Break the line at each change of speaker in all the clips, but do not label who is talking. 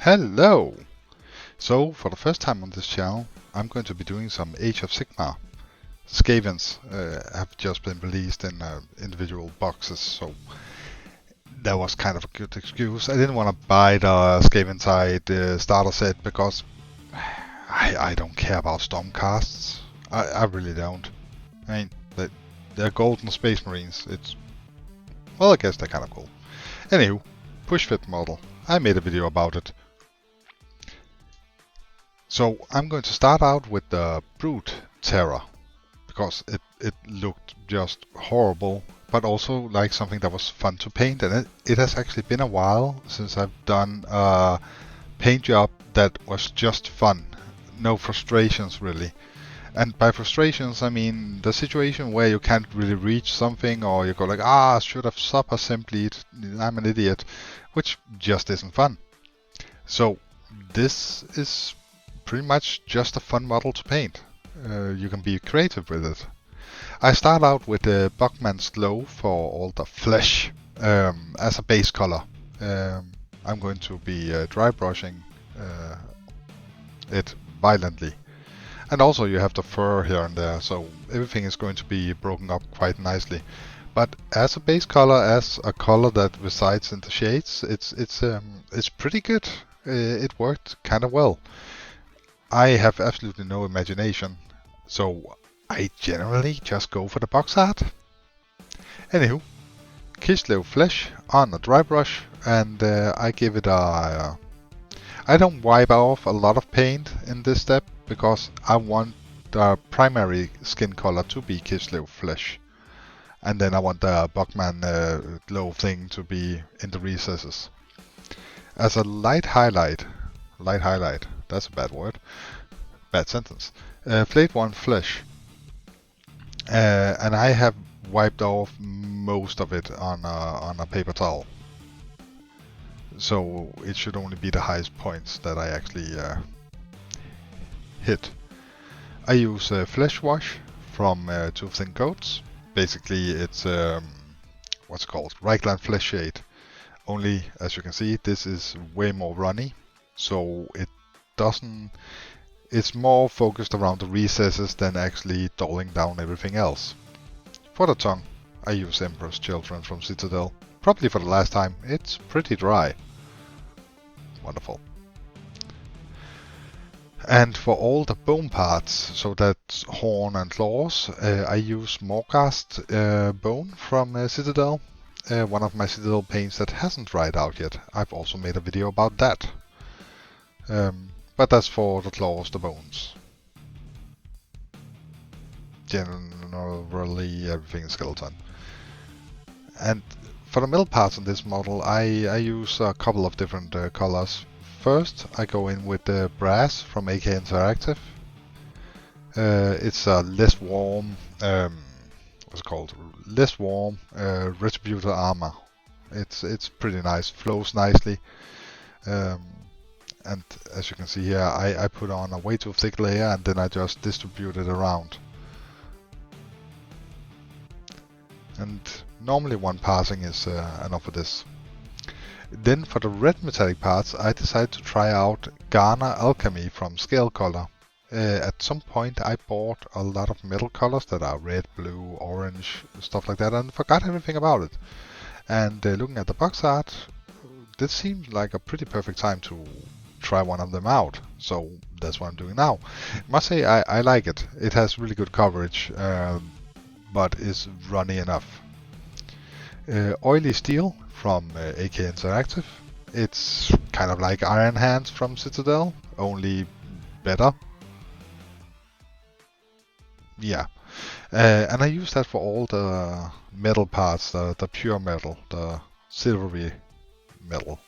Hello! So, for the first time on this channel, I'm going to be doing some Age of Sigmar. Skavens have just been released in individual boxes, so that was kind of a good excuse. I didn't want to buy the Skavenside starter set because I don't care about Stormcasts. I really don't. I mean, they're golden space marines. Well, I guess they're kind of cool. Anywho, push fit model. I made a video about it. So I'm going to start out with the Brute Terror, because it looked just horrible, but also like something that was fun to paint, and it has actually been a while since I've done a paint job that was just fun. No frustrations really. And by frustrations I mean the situation where you can't really reach something, or you go like, I should have super simply, I'm an idiot, which just isn't fun. So this is pretty much just a fun model to paint. You can be creative with it. I start out with the Buckman's Glow for all the flesh as a base color. I'm going to be dry brushing it violently. And also you have the fur here and there, so everything is going to be broken up quite nicely. But as a base color, as a color that resides in the shades, it's pretty good. It worked kind of well. I have absolutely no imagination, so I generally just go for the box art. Anywho, Kislev flesh on a dry brush, and I give it a... I don't wipe off a lot of paint in this step, because I want the primary skin color to be Kislev flesh. And then I want the Buckman glow thing to be in the recesses. As a light highlight, that's a bad word, bad sentence. Flayed one flesh, and I have wiped off most of it on a paper towel. So it should only be the highest points that I actually hit. I use flesh wash from Two Thin Coats. Basically, it's what's it called, Reichland Flesh Shade. Only, as you can see, this is way more runny, so it's more focused around the recesses than actually dulling down everything else. For the tongue, I use Emperor's Children from Citadel. Probably for the last time. It's pretty dry. Wonderful. And for all the bone parts, so that's horn and claws, I use Morghast bone from Citadel. One of my Citadel paints that hasn't dried out yet. I've also made a video about that. But that's for the claws, the bones. Generally everything is skeleton. And for the middle parts on this model, I use a couple of different colors. First, I go in with the brass from AK Interactive. It's a less warm, what's it called? Less warm Retributor armor. It's pretty nice, flows nicely. And as you can see here, I put on a way too thick layer, and then I just distribute it around. And normally one passing is enough for this. Then for the red metallic parts, I decided to try out Garner Alchemy from Scale Color. At some point I bought a lot of metal colors that are red, blue, orange, stuff like that, and forgot everything about it. And looking at the box art, this seems like a pretty perfect time to try one of them out. So that's what I'm doing now. I must say I like it. It has really good coverage, but is runny enough. Oily Steel from AK Interactive. It's kind of like Iron Hands from Citadel, only better. Yeah. And I use that for all the metal parts, the pure metal, the silvery metal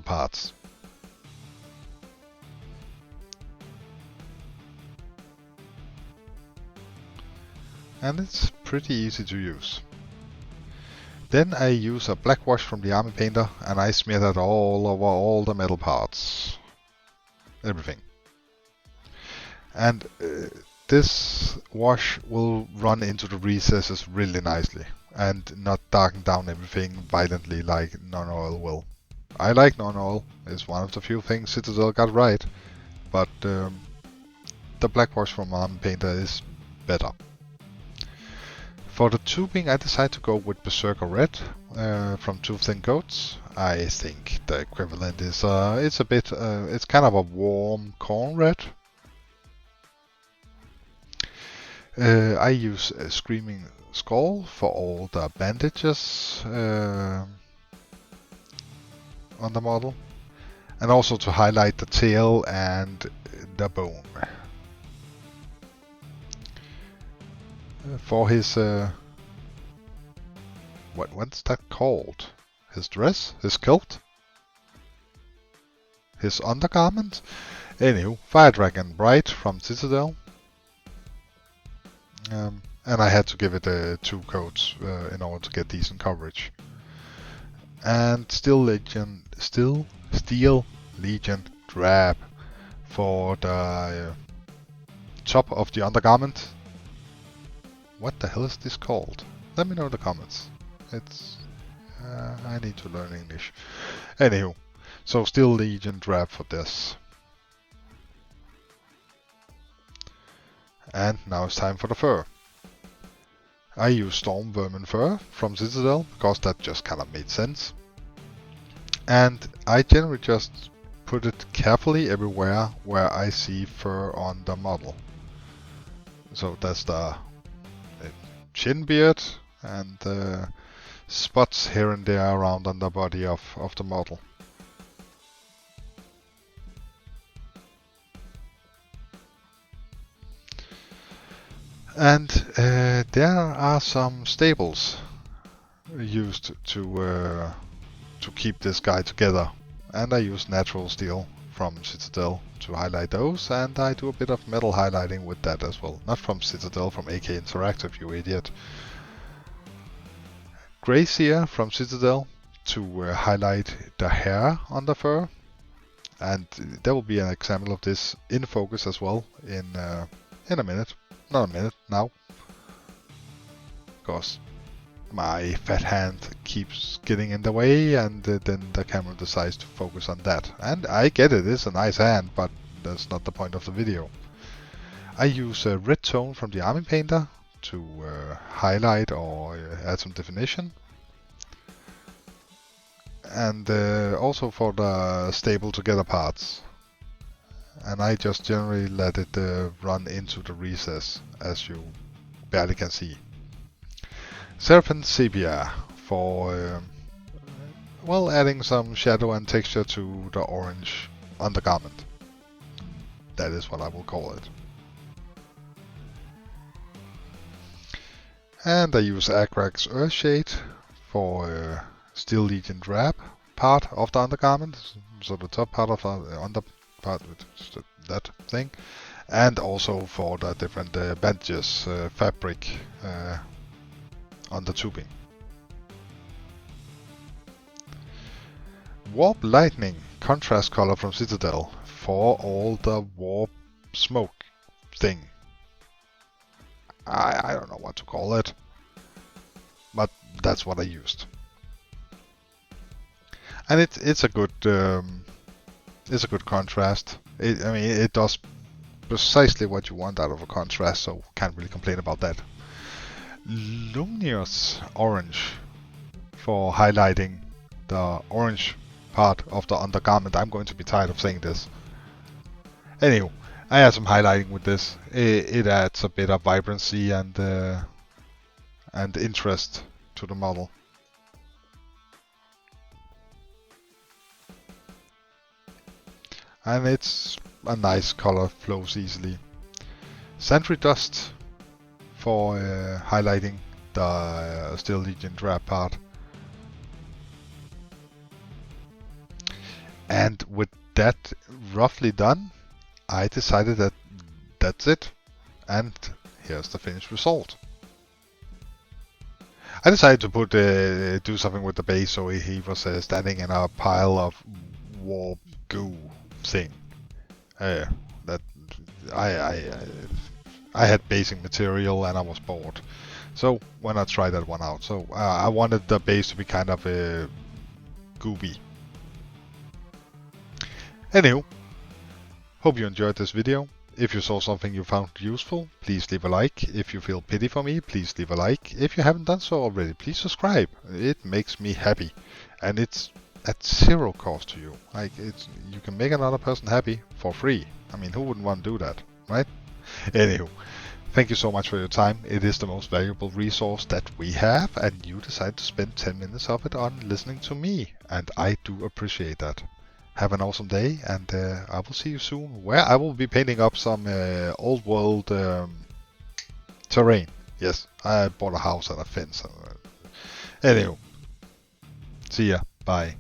parts. And it's pretty easy to use. Then I use a black wash from the Army Painter, and I smear that all over all the metal parts. Everything. And this wash will run into the recesses really nicely, and not darken down everything violently like non-oil will. I like non-oil. It's one of the few things Citadel got right, but the black wash from Army Painter is better. For the tubing, I decided to go with Berserker Red from Two Thin Coats. I think the equivalent is it's a bit it's kind of a warm corn red. I use a Screaming Skull for all the bandages on the model, and also to highlight the tail and the bone. For his what's that called? His dress? His kilt? His undergarment? Anywho, Fire Dragon Bright from Citadel. And I had to give it 2 coats in order to get decent coverage. And Steel Legion Drab for the top of the undergarment. What the hell is this called? Let me know in the comments. It's I need to learn English. Anywho, so Steel Legion Drab for this. And now it's time for the fur. I use Storm Vermin Fur from Citadel because that just kind of made sense. And I generally just put it carefully everywhere where I see fur on the model. So that's the chin beard and spots here and there around on the body of the model. And there are some staples used to keep this guy together, and I use natural steel from Citadel to highlight those, and I do a bit of metal highlighting with that as well. Not from Citadel, from AK Interactive, you idiot. Grazier from Citadel to highlight the hair on the fur, and there will be an example of this in focus as well in a minute. Not a minute, now. Because my fat hand keeps getting in the way, and then the camera decides to focus on that. And I get it, it's a nice hand, but that's not the point of the video. I use a red tone from the Army Painter to highlight or add some definition. And also for the stable together parts. And I just generally let it run into the recess, as you barely can see. Serpent Sepia for well, adding some shadow and texture to the orange undergarment. That is what I will call it. And I use Agrax Earthshade for Steel Legion Drab part of the undergarment, so the top part of the under part with that thing, and also for the different bandages fabric on the tubing. Warp Lightning contrast color from Citadel for all the warp smoke thing. I don't know what to call it, but that's what I used. And it's a good contrast. I mean, it does precisely what you want out of a contrast, so can't really complain about that. Luminous Orange for highlighting the orange part of the undergarment. I'm going to be tired of saying this. Anyway, I had some highlighting with this. It adds a bit of vibrancy and interest to the model. And it's a nice color, flows easily. Sentry Dust for highlighting the Steel Legion Drab part. And with that roughly done, I decided that that's it. And here's the finished result. I decided to do something with the base, so he was standing in a pile of warp goo thing. That I had basing material and I was bored, so why not try that one out? So I wanted the base to be kind of gooby, Anywho, hope you enjoyed this video. If you saw something you found useful, please leave a like. If you feel pity for me, please leave a like. If you haven't done so already, please subscribe. It makes me happy. And it's at zero cost to you. Like, you can make another person happy for free. I mean, who wouldn't want to do that, right? Anywho, thank you so much for your time. It is the most valuable resource that we have, and you decide to spend 10 minutes of it on listening to me, and I do appreciate that. Have an awesome day, and I will see you soon, where I will be painting up some old world terrain. Yes, I bought a house and a fence. Anyway, see ya. Bye.